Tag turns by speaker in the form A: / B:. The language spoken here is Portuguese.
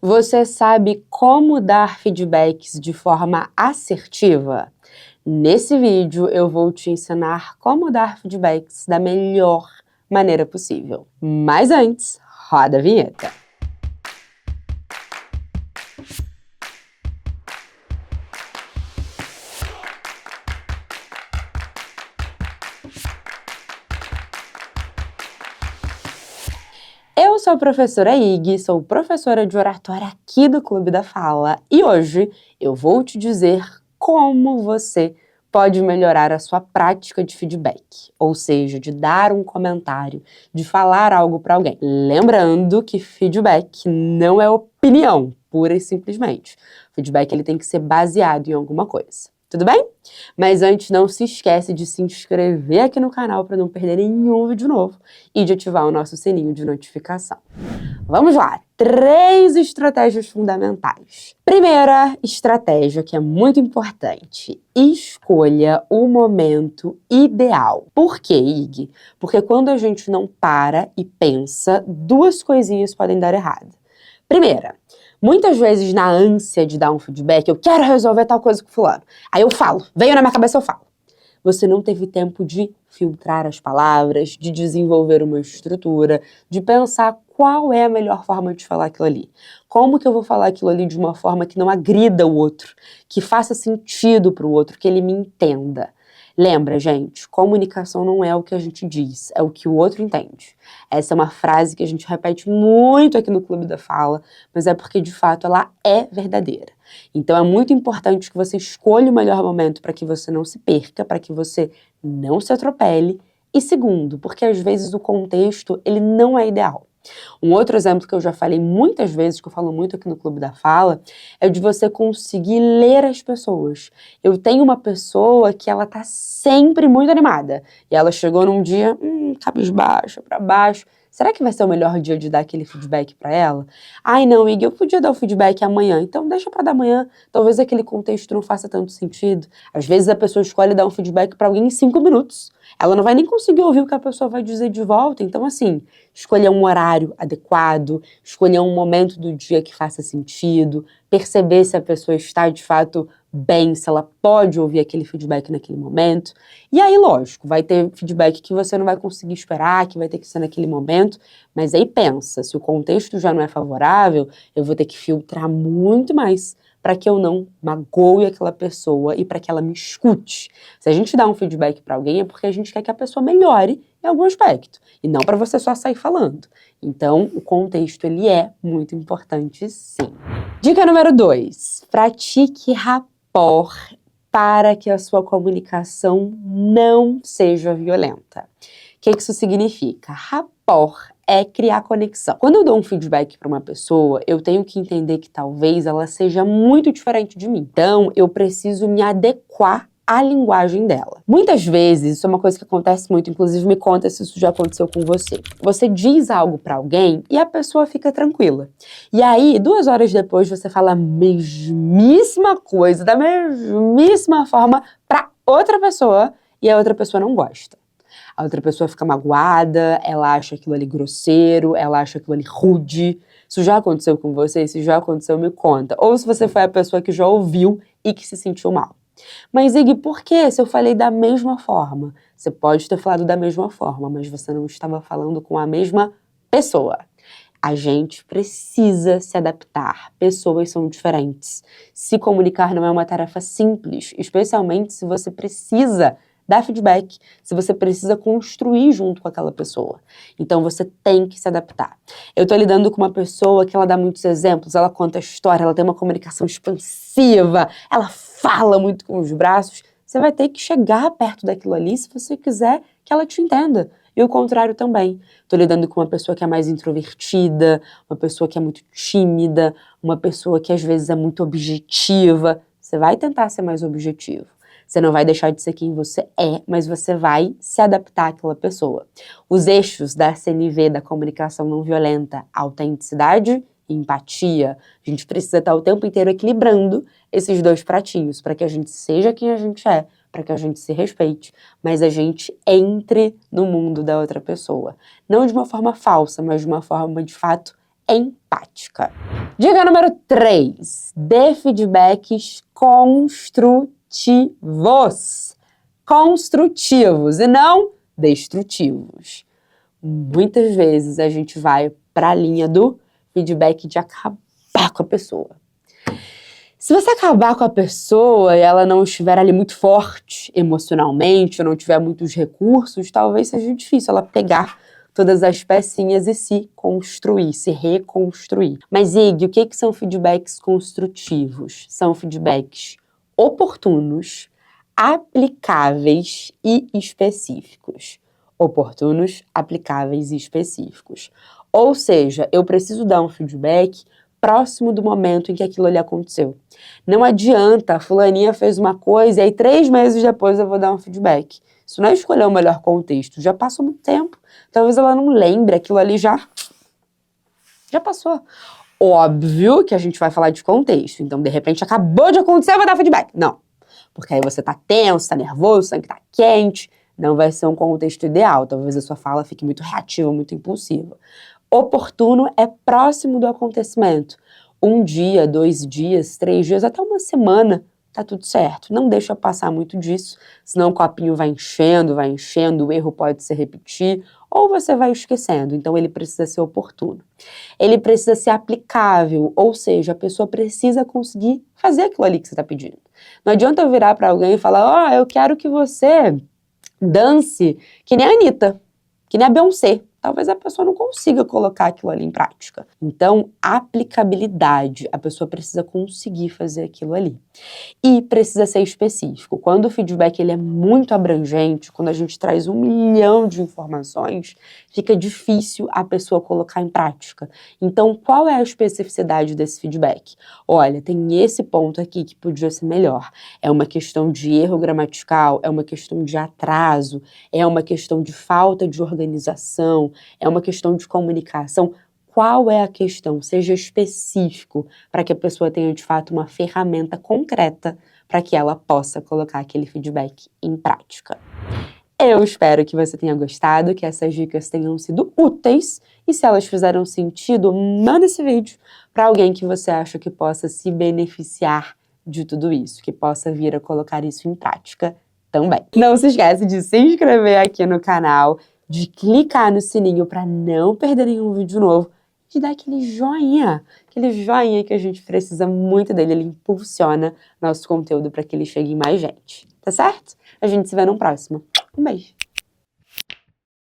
A: Você sabe como dar feedbacks de forma assertiva? Nesse vídeo eu vou te ensinar como dar feedbacks da melhor maneira possível. Mas antes, roda a vinheta. Eu sou a professora Ig, sou professora de oratória aqui do Clube da Fala e hoje eu vou te dizer como você pode melhorar a sua prática de feedback, ou seja, de dar um comentário, de falar algo para alguém. Lembrando que feedback não é opinião, pura e simplesmente. Feedback ele tem que ser baseado em alguma coisa. Tudo bem? Mas antes, não se esquece de se inscrever aqui no canal para não perder nenhum vídeo novo e de ativar o nosso sininho de notificação. Vamos lá! 3 estratégias fundamentais. Primeira estratégia, que é muito importante: escolha o momento ideal. Por quê, Ig? Porque quando a gente não para e pensa, 2 coisinhas podem dar errado. Primeira, muitas vezes na ânsia de dar um feedback, eu quero resolver tal coisa com fulano. Aí eu falo, veio na minha cabeça, eu falo. Você não teve tempo de filtrar as palavras, de desenvolver uma estrutura, de pensar qual é a melhor forma de falar aquilo ali. Como que eu vou falar aquilo ali de uma forma que não agrida o outro, que faça sentido para o outro, que ele me entenda. Lembra, gente, comunicação não é o que a gente diz, é o que o outro entende. Essa é uma frase que a gente repete muito aqui no Clube da Fala, mas é porque, de fato, ela é verdadeira. Então, é muito importante que você escolha o melhor momento para que você não se perca, para que você não se atropele. E segundo, porque às vezes o contexto, ele não é ideal. Um outro exemplo que eu já falei muitas vezes, que eu falo muito aqui no Clube da Fala, é de você conseguir ler as pessoas. Eu tenho uma pessoa que ela tá sempre muito animada, e ela chegou num dia, cabisbaixa, pra baixo. Será que vai ser o melhor dia de dar aquele feedback pra ela? Ai não, Ig, eu podia dar o feedback amanhã, então deixa pra dar amanhã. Talvez aquele contexto não faça tanto sentido. Às vezes a pessoa escolhe dar um feedback pra alguém em 5 minutos. Ela não vai nem conseguir ouvir o que a pessoa vai dizer de volta. Então, assim, escolher um horário adequado, escolher um momento do dia que faça sentido, perceber se a pessoa está, de fato, bem, se ela pode ouvir aquele feedback naquele momento. E aí, lógico, vai ter feedback que você não vai conseguir esperar, que vai ter que ser naquele momento, mas aí pensa, se o contexto já não é favorável, eu vou ter que filtrar muito mais para que eu não magoe aquela pessoa e para que ela me escute. Se a gente dá um feedback para alguém é porque a gente quer que a pessoa melhore em algum aspecto, e não para você só sair falando. Então, o contexto, ele é muito importante, sim. Dica número 2, pratique rapport para que a sua comunicação não seja violenta. O que isso significa? Rapport é criar conexão. Quando eu dou um feedback para uma pessoa, eu tenho que entender que talvez ela seja muito diferente de mim. Então, eu preciso me adequar à linguagem dela. Muitas vezes, isso é uma coisa que acontece muito, inclusive me conta se isso já aconteceu com você. Você diz algo para alguém e a pessoa fica tranquila. E aí, 2 horas depois, você fala a mesmíssima coisa, da mesmíssima forma para outra pessoa e a outra pessoa não gosta. A outra pessoa fica magoada, ela acha aquilo ali grosseiro, ela acha aquilo ali rude. Isso já aconteceu com você? Se já aconteceu, me conta. Ou se você foi a pessoa que já ouviu e que se sentiu mal. Mas, Ig, por quê? Se eu falei da mesma forma? Você pode ter falado da mesma forma, mas você não estava falando com a mesma pessoa. A gente precisa se adaptar. Pessoas são diferentes. Se comunicar não é uma tarefa simples, especialmente se você precisa dar feedback, se você precisa construir junto com aquela pessoa. Então, você tem que se adaptar. Eu tô lidando com uma pessoa que ela dá muitos exemplos, ela conta a história, ela tem uma comunicação expansiva, ela fala muito com os braços. Você vai ter que chegar perto daquilo ali se você quiser que ela te entenda. E o contrário também. Tô lidando com uma pessoa que é mais introvertida, uma pessoa que é muito tímida, uma pessoa que às vezes é muito objetiva. Você vai tentar ser mais objetivo. Você não vai deixar de ser quem você é, mas você vai se adaptar àquela pessoa. Os eixos da CNV, da comunicação não violenta, autenticidade e empatia. A gente precisa estar o tempo inteiro equilibrando esses 2 pratinhos, para que a gente seja quem a gente é, para que a gente se respeite, mas a gente entre no mundo da outra pessoa. Não de uma forma falsa, mas de uma forma, de fato, empática. Dica número 3. Dê feedbacks construtivos. Construtivos e não destrutivos. Muitas vezes a gente vai para a linha do feedback de acabar com a pessoa. Se você acabar com a pessoa e ela não estiver ali muito forte emocionalmente, ou não tiver muitos recursos, talvez seja difícil ela pegar todas as pecinhas e se construir, se reconstruir. Mas, Ig, o que são feedbacks construtivos? São feedbacks oportunos, aplicáveis e específicos. Oportunos, aplicáveis e específicos. Ou seja, eu preciso dar um feedback próximo do momento em que aquilo ali aconteceu. Não adianta, a fulaninha fez uma coisa e aí 3 meses depois eu vou dar um feedback. Isso não é escolher o melhor contexto, já passou muito tempo. Talvez ela não lembre, aquilo ali já passou. Óbvio que a gente vai falar de contexto, então de repente acabou de acontecer, eu vou dar feedback. Não, porque aí você tá tenso, tá nervoso, o sangue tá quente, não vai ser um contexto ideal, talvez a sua fala fique muito reativa, muito impulsiva. Oportuno é próximo do acontecimento. 1 dia, 2 dias, 3 dias, até uma semana, tá tudo certo. Não deixa passar muito disso, senão o copinho vai enchendo, o erro pode se repetir, ou você vai esquecendo. Então ele precisa ser oportuno. Ele precisa ser aplicável, ou seja, a pessoa precisa conseguir fazer aquilo ali que você está pedindo. Não adianta eu virar para alguém e falar, eu quero que você dance que nem a Anitta, que nem a Beyoncé. Talvez a pessoa não consiga colocar aquilo ali em prática. Então, aplicabilidade, a pessoa precisa conseguir fazer aquilo ali. E precisa ser específico. Quando o feedback ele é muito abrangente, quando a gente traz 1 milhão de informações, fica difícil a pessoa colocar em prática. Então, qual é a especificidade desse feedback? Olha, tem esse ponto aqui que podia ser melhor. É uma questão de erro gramatical, é uma questão de atraso, é uma questão de falta de organização, é uma questão de comunicação. Qual é a questão? Seja específico para que a pessoa tenha de fato uma ferramenta concreta para que ela possa colocar aquele feedback em prática. Eu espero que você tenha gostado, que essas dicas tenham sido úteis e se elas fizeram sentido, manda esse vídeo para alguém que você acha que possa se beneficiar de tudo isso, que possa vir a colocar isso em prática também. Não se esquece de se inscrever aqui no canal, de clicar no sininho para não perder nenhum vídeo novo, de dar aquele joinha que a gente precisa muito dele, ele impulsiona nosso conteúdo para que ele chegue em mais gente, tá certo? A gente se vê no próximo. Um beijo!